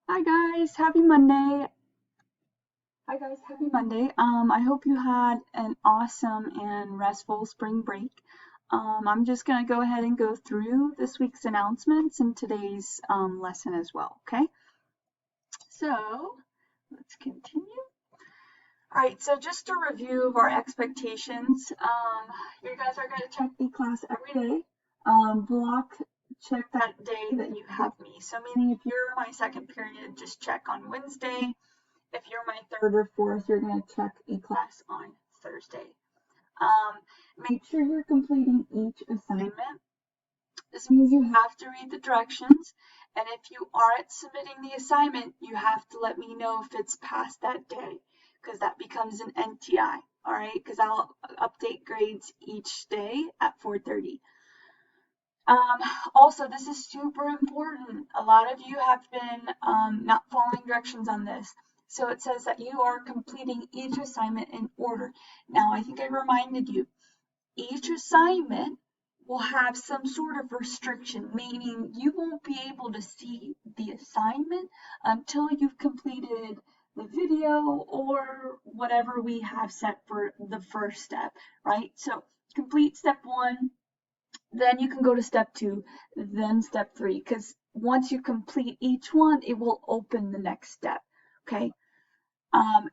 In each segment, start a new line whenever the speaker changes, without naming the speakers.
Hi guys, happy Monday. Hi guys, happy Monday. I hope you had an awesome and restful spring break. I'm just gonna go ahead and go through this week's announcements and today's lesson as well, okay? So, let's continue. All right, so just a review of our expectations. You guys are gonna check the class every day. Block check that day that you have me. So meaning if you're my second period, just check on Wednesday. If you're my third or fourth, you're going to check a class on Thursday. Make sure you're completing each assignment. This means you have to read the directions, and if you aren't submitting the assignment, you have to let me know if it's past that day, because that becomes an NTI, all right? Because I'll update grades each day at 4:30. Also, this is super important. A lot of you have been not following directions on this. So it says that you are completing each assignment in order. Now, I think I reminded you, each assignment will have some sort of restriction, meaning you won't be able to see the assignment until you've completed the video or whatever we have set for the first step, right? So complete step 1, then you can go to step 2, then step 3, because once you complete each one, it will open the next step, okay?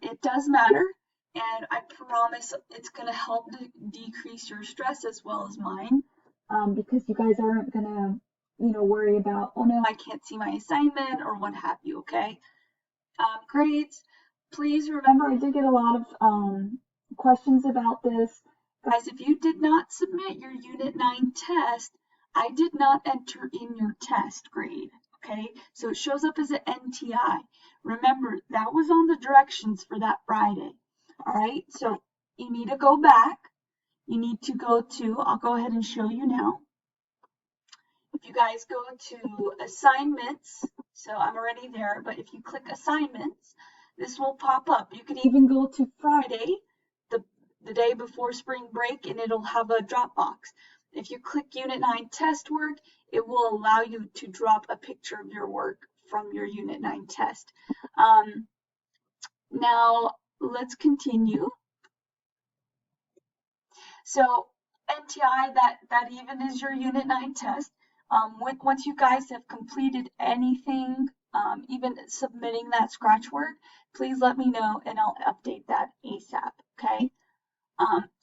It does matter, and I promise it's going to help decrease your stress as well as mine, because you guys aren't going to, worry about, oh no, I can't see my assignment or what have you, okay? Grades, please remember, I did get a lot of questions about this. Guys, if you did not submit your Unit 9 test, I did not enter in your test grade, okay? So it shows up as an NTI. Remember, that was on the directions for that Friday, all right? So you need to go back. You need to go to, I'll go ahead and show you now. If you guys go to assignments, so I'm already there, but if you click assignments, this will pop up. You could even go to Friday, the day before spring break, and it'll have a drop box. If you click Unit 9 test work, it will allow you to drop a picture of your work from your Unit 9 test. Now, let's continue. So NTI, that even is your Unit 9 test. Once you guys have completed anything, even submitting that scratch work, please let me know and I'll update that ASAP, okay?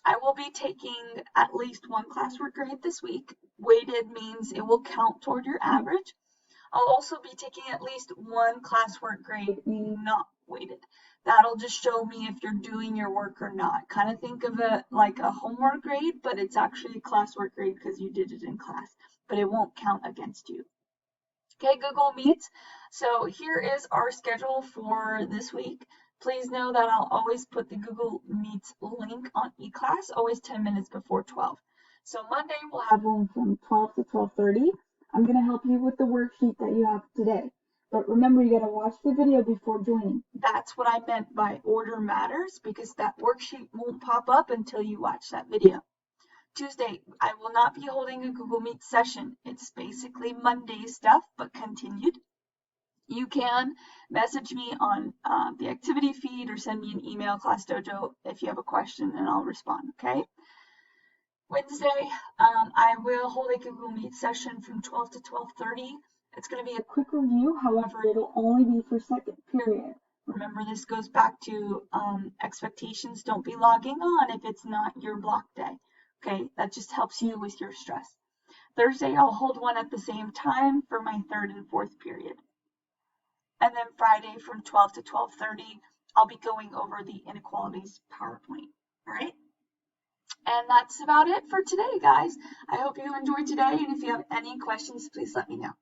I will be taking at least one classwork grade this week. Weighted means it will count toward your average. I'll also be taking at least one classwork grade, meaning not weighted. That'll just show me if you're doing your work or not. Kind of think of it like a homework grade, but it's actually a classwork grade because you did it in class, but it won't count against you. Okay, Google Meets. So here is our schedule for this week. Please know that I'll always put the Google Meets link on eClass, always 10 minutes before 12. So Monday we'll have one from 12 to 12:30. I'm going to help you with the worksheet that you have today. But remember, you got to watch the video before joining. That's what I meant by order matters, because that worksheet won't pop up until you watch that video. Tuesday, I will not be holding a Google Meet session. It's basically Monday stuff, but continued. You can message me on the activity feed or send me an email, Class Dojo, if you have a question, and I'll respond, okay? Wednesday, I will hold a Google Meet session from 12 to 12:30. It's going to be a quick review, however, it'll only be for second period. Remember, this goes back to expectations. Don't be logging on if it's not your block day, okay? That just helps you with your stress. Thursday, I'll hold one at the same time for my third and fourth period. And then Friday from 12 to 12:30, I'll be going over the inequalities PowerPoint, all right? And that's about it for today, guys. I hope you enjoyed today, and if you have any questions, please let me know.